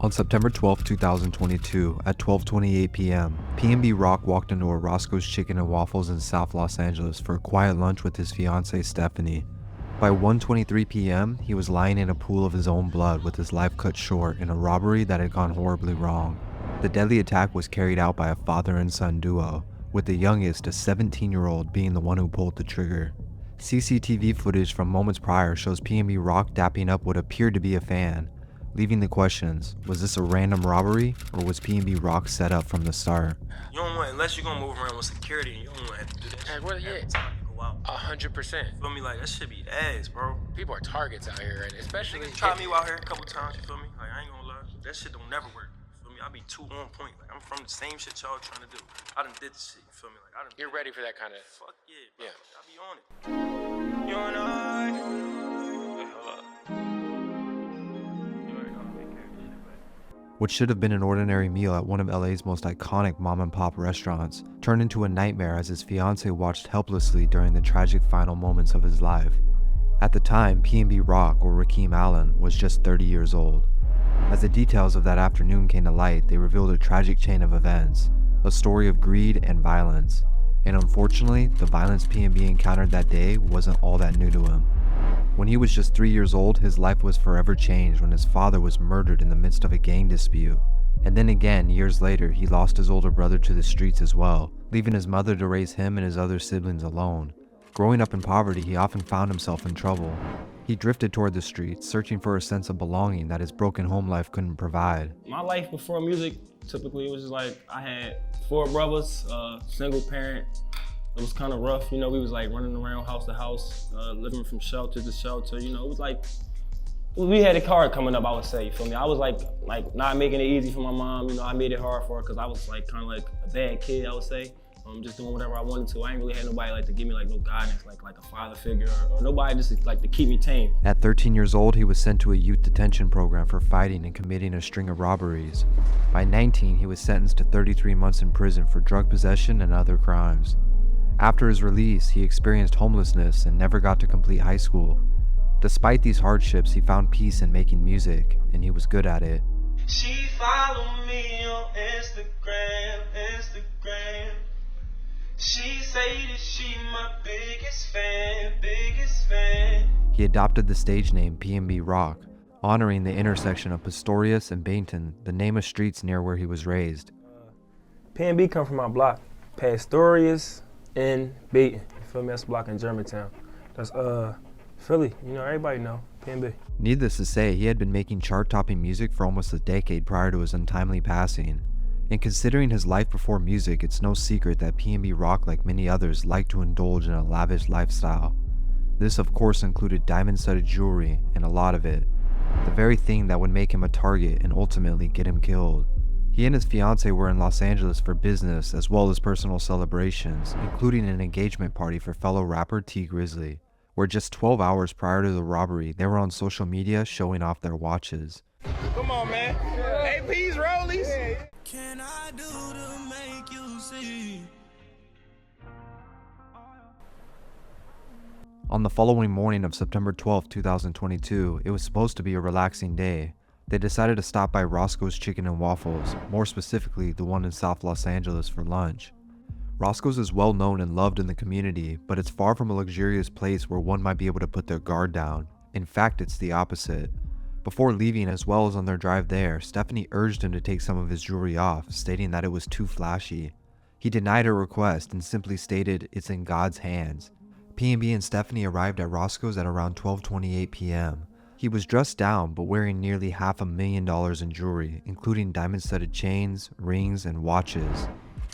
On September 12, 2022, at 12:28 p.m., PnB Rock walked into a Roscoe's Chicken and Waffles in South Los Angeles for a quiet lunch with his fiancée Stephanie. By 1:23 p.m., he was lying in a pool of his own blood with his life cut short in a robbery that had gone horribly wrong. The deadly attack was carried out by a father and son duo, with the youngest, a 17-year-old, being the one who pulled the trigger. CCTV footage from moments prior shows PnB Rock dapping up what appeared to be a fan, leaving the questions: was this a random robbery, or was PnB Rock set up from the start? You don't want, unless you're gonna move around with security, you don't want to have to do that shit every time you go out. 100%. Feel me? Like, that should be ass, bro. People are targets out here, and especially... Niggas tried me out here a couple times, you feel me? Like, I ain't gonna lie. That shit don't never work. You feel me? I be too on point. Like, I'm from the same shit y'all trying to do. I done did this shit, you feel me? Like, I done... You're ready for that kind of... Fuck yeah, bro. Yeah. I be on it. You and I... Hey, hold up. What should have been an ordinary meal at one of LA's most iconic mom-and-pop restaurants turned into a nightmare as his fiancée watched helplessly during the tragic final moments of his life. At the time, PnB Rock, or Rakeem Allen, was just 30 years old. As the details of that afternoon came to light, they revealed a tragic chain of events, a story of greed and violence. And unfortunately, the violence PnB encountered that day wasn't all that new to him. When he was just 3 years old, his life was forever changed when his father was murdered in the midst of a gang dispute. And then again, years later, he lost his older brother to the streets as well, leaving his mother to raise him and his other siblings alone. Growing up in poverty, he often found himself in trouble. He drifted toward the streets, searching for a sense of belonging that his broken home life couldn't provide. My life before music, typically, it was just like, I had 4 brothers, single parent. It was kind of rough, you know, we was like running around house to house, living from shelter to shelter, you know, it was like, we had a card coming up, I would say, you feel me? I was like not making it easy for my mom, you know, I made it hard for her because I was like kind of like a bad kid, I would say. Just doing whatever I wanted to. I ain't really had nobody like to give me like no guidance, like a father figure, or nobody just like to keep me tame. At 13 years old, he was sent to a youth detention program for fighting and committing a string of robberies. By 19, he was sentenced to 33 months in prison for drug possession and other crimes. After his release, he experienced homelessness and never got to complete high school. Despite these hardships, he found peace in making music, and he was good at it. She followed me on Instagram. She say that she my biggest fan. He adopted the stage name PnB Rock, honoring the intersection of Pistorius and Bainton, the name of streets near where he was raised. PnB come from my block, Pistorius and Bainton. You feel me? That's a block in Germantown. That's Philly. You know, everybody know PnB. Needless to say, he had been making chart-topping music for almost a decade prior to his untimely passing. And considering his life before music, it's no secret that PnB Rock, like many others, liked to indulge in a lavish lifestyle. This of course included diamond-studded jewelry, and a lot of it. The very thing that would make him a target and ultimately get him killed. He and his fiancée were in Los Angeles for business as well as personal celebrations, including an engagement party for fellow rapper T Grizzly, where just 12 hours prior to the robbery, they were on social media showing off their watches. Come on, man. Hey, peas, rollies. Can I do to make you see? On the following morning of September 12, 2022, it was supposed to be a relaxing day. They decided to stop by Roscoe's Chicken and Waffles, more specifically the one in South Los Angeles, for lunch. Roscoe's is well known and loved in the community, but it's far from a luxurious place where one might be able to put their guard down. In fact, it's the opposite. Before leaving, as well as on their drive there, Stephanie urged him to take some of his jewelry off, stating that it was too flashy. He denied her request and simply stated, "It's in God's hands." PnB and Stephanie arrived at Roscoe's at around 12:28 p.m. He was dressed down, but wearing nearly $500,000 in jewelry, including diamond-studded chains, rings, and watches.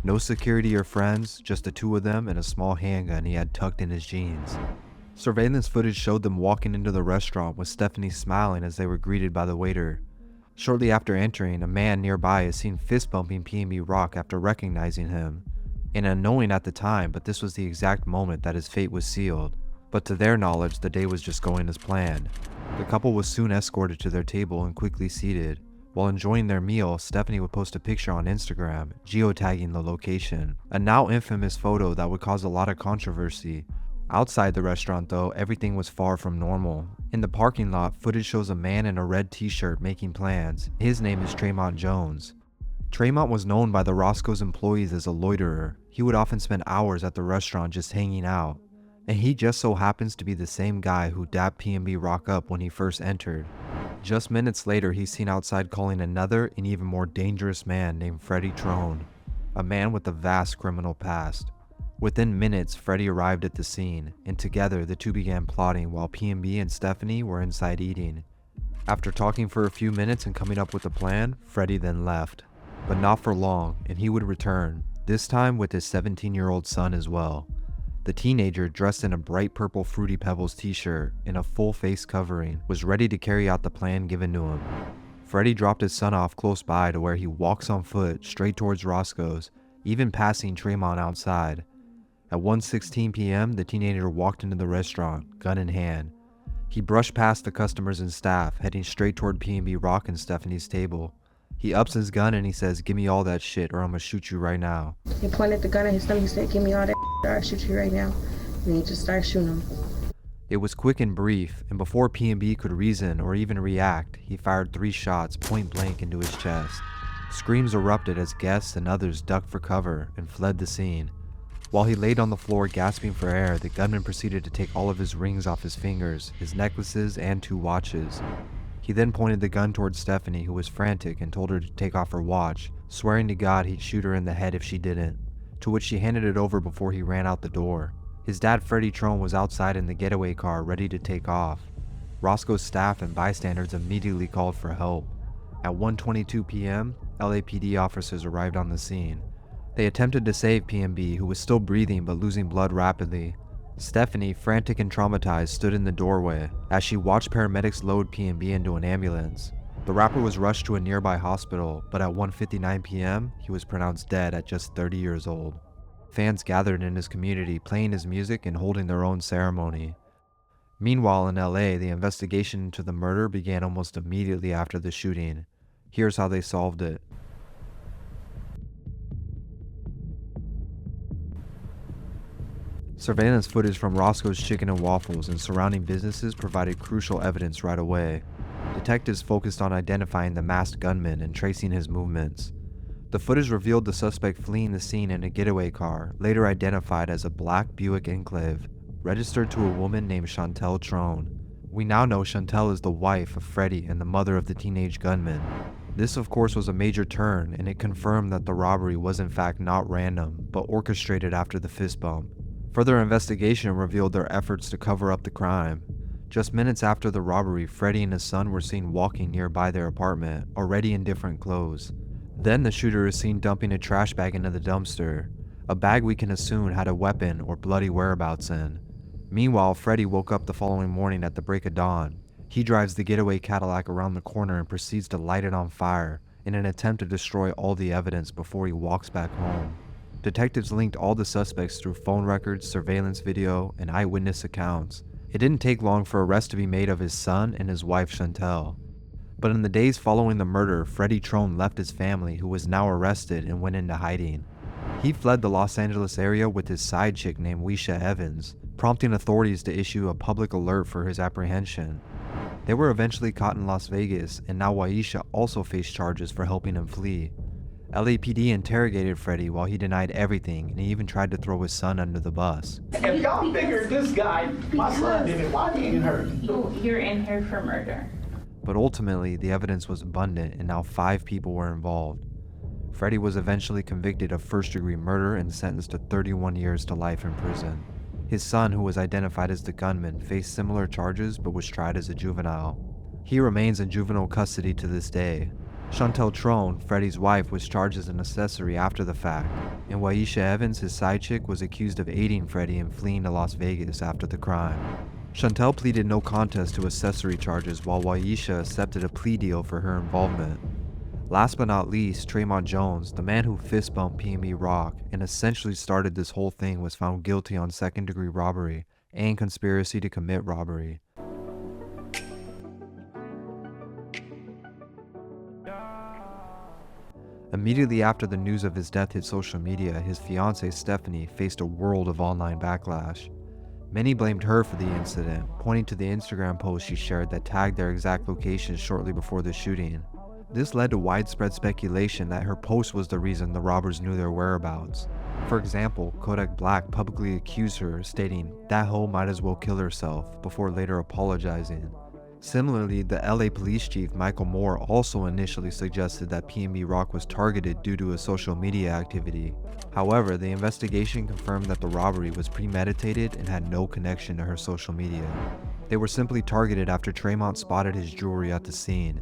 No security or friends, just the two of them and a small handgun he had tucked in his jeans. Surveillance footage showed them walking into the restaurant with Stephanie smiling as they were greeted by the waiter. Shortly after entering, a man nearby is seen fist-bumping PnB Rock after recognizing him. And unknowing at the time, but this was the exact moment that his fate was sealed. But to their knowledge, the day was just going as planned. The couple was soon escorted to their table and quickly seated. While enjoying their meal, Stephanie would post a picture on Instagram, geotagging the location. A now infamous photo that would cause a lot of controversy. Outside the restaurant though, everything was far from normal. In the parking lot, footage shows a man in a red t-shirt making plans. His name is Tremont Jones. Tremont was known by the Roscoe's employees as a loiterer. He would often spend hours at the restaurant just hanging out. And he just so happens to be the same guy who dapped PnB Rock up when he first entered. Just minutes later, he's seen outside calling another and even more dangerous man named Freddie Trone, a man with a vast criminal past. Within minutes, Freddie arrived at the scene, and together the two began plotting while PnB and Stephanie were inside eating. After talking for a few minutes and coming up with a plan, Freddie then left. But not for long, and he would return, this time with his 17-year-old son as well. The teenager, dressed in a bright purple Fruity Pebbles t-shirt and a full face covering, was ready to carry out the plan given to him. Freddie dropped his son off close by to where he walks on foot straight towards Roscoe's, even passing Tremont outside. At 1:16 p.m., the teenager walked into the restaurant, gun in hand. He brushed past the customers and staff, heading straight toward PnB Rock and Stephanie's table. He ups his gun and he says, "Give me all that shit or I'm gonna shoot you right now." He pointed the gun at his stomach. He said, "Give me all that or I'll shoot you right now." And he just started shooting him. It was quick and brief, and before PnB could reason or even react, he fired 3 shots point blank into his chest. Screams erupted as guests and others ducked for cover and fled the scene. While he laid on the floor gasping for air, the gunman proceeded to take all of his rings off his fingers, his necklaces, and 2 watches. He then pointed the gun towards Stephanie, who was frantic, and told her to take off her watch, swearing to God he'd shoot her in the head if she didn't, to which she handed it over before he ran out the door. His dad, Freddie Trone, was outside in the getaway car ready to take off. Roscoe's staff and bystanders immediately called for help. At 1:22 p.m., LAPD officers arrived on the scene. They attempted to save PnB, who was still breathing but losing blood rapidly. Stephanie, frantic and traumatized, stood in the doorway as she watched paramedics load PnB into an ambulance. The rapper was rushed to a nearby hospital, but at 1:59 p.m., he was pronounced dead at just 30 years old. Fans gathered in his community, playing his music and holding their own ceremony. Meanwhile in LA, the investigation into the murder began almost immediately after the shooting. Here's how they solved it. Surveillance footage from Roscoe's Chicken and Waffles and surrounding businesses provided crucial evidence right away. Detectives focused on identifying the masked gunman and tracing his movements. The footage revealed the suspect fleeing the scene in a getaway car, later identified as a black Buick Enclave, registered to a woman named Chantel Trone. We now know Chantel is the wife of Freddie and the mother of the teenage gunman. This of course was a major turn, and it confirmed that the robbery was in fact not random, but orchestrated after the fist bump. Further investigation revealed their efforts to cover up the crime. Just minutes after the robbery, Freddie and his son were seen walking nearby their apartment, already in different clothes. Then the shooter is seen dumping a trash bag into the dumpster, a bag we can assume had a weapon or bloody whereabouts in. Meanwhile, Freddie woke up the following morning at the break of dawn. He drives the getaway Cadillac around the corner and proceeds to light it on fire in an attempt to destroy all the evidence before he walks back home. Detectives linked all the suspects through phone records, surveillance video, and eyewitness accounts. It didn't take long for arrests to be made of his son and his wife Chantel. But in the days following the murder, Freddie Trone left his family, who was now arrested, and went into hiding. He fled the Los Angeles area with his side chick named Weisha Evans, prompting authorities to issue a public alert for his apprehension. They were eventually caught in Las Vegas, and now Weisha also faced charges for helping him flee. LAPD interrogated Freddie while he denied everything, and he even tried to throw his son under the bus. If y'all figured this guy, my son did it, why me and her? You're in here for murder. But ultimately, the evidence was abundant, and now 5 people were involved. Freddie was eventually convicted of first-degree murder and sentenced to 31 years to life in prison. His son, who was identified as the gunman, faced similar charges but was tried as a juvenile. He remains in juvenile custody to this day. Chantel Trone, Freddie's wife, was charged as an accessory after the fact, and Weisha Evans, his side chick, was accused of aiding Freddie in fleeing to Las Vegas after the crime. Chantel pleaded no contest to accessory charges, while Weisha accepted a plea deal for her involvement. Last but not least, Tremont Jones, the man who fist-bumped PnB Rock and essentially started this whole thing, was found guilty on second-degree robbery and conspiracy to commit robbery. Immediately after the news of his death hit social media, his fiancée Stephanie faced a world of online backlash. Many blamed her for the incident, pointing to the Instagram post she shared that tagged their exact location shortly before the shooting. This led to widespread speculation that her post was the reason the robbers knew their whereabouts. For example, Kodak Black publicly accused her, stating, "That hoe might as well kill herself," before later apologizing. Similarly, the LA police chief Michael Moore also initially suggested that PnB Rock was targeted due to a social media activity. However, the investigation confirmed that the robbery was premeditated and had no connection to her social media. They were simply targeted after Tremont spotted his jewelry at the scene.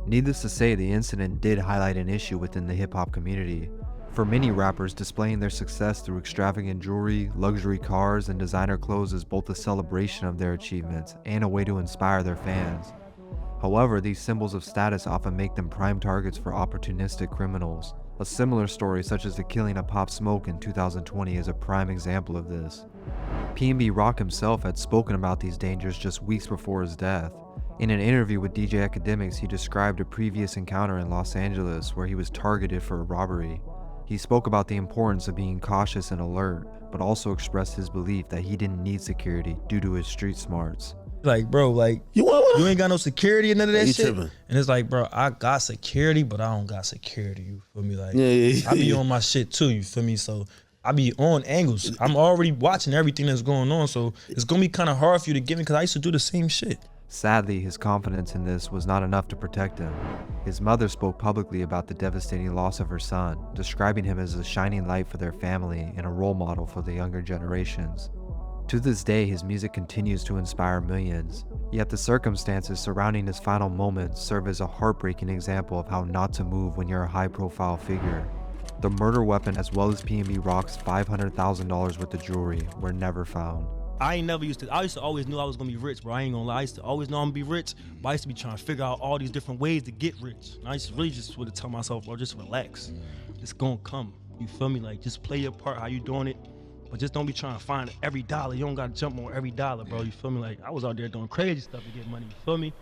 Needless to say, the incident did highlight an issue within the hip-hop community. For many rappers, displaying their success through extravagant jewelry, luxury cars, and designer clothes is both a celebration of their achievements and a way to inspire their fans. However, these symbols of status often make them prime targets for opportunistic criminals. A similar story, such as the killing of Pop Smoke in 2020, is a prime example of this. PnB Rock himself had spoken about these dangers just weeks before his death. In an interview with DJ Academics, he described a previous encounter in Los Angeles where he was targeted for a robbery. He spoke about the importance of being cautious and alert, but also expressed his belief that he didn't need security due to his street smarts. Like, bro, like, You want one? you ain't got no security and none of that You shit. tripping. And it's like, bro, I got security, but I don't got security, you feel me? Like, Yeah. I be on my shit too, you feel me? So I be on angles. I'm already watching everything that's going on, so it's gonna be kind of hard for you to get me because I used to do the same shit. Sadly, his confidence in this was not enough to protect him. His mother spoke publicly about the devastating loss of her son, describing him as a shining light for their family and a role model for the younger generations. To this day, his music continues to inspire millions, yet the circumstances surrounding his final moments serve as a heartbreaking example of how not to move when you're a high-profile figure. The murder weapon, as well as PnB Rock's $500,000 worth of jewelry, were never found. I used to always knew I was gonna be rich, bro. I ain't gonna lie. I used to always know I'm gonna be rich, but I used to be trying to figure out all these different ways to get rich. And I used to really just would tell myself, bro, just relax. It's gonna come. You feel me? Like, just play your part, how you doing it, but just don't be trying to find every dollar. You don't gotta jump on every dollar, bro. You feel me? Like, I was out there doing crazy stuff to get money. You feel me?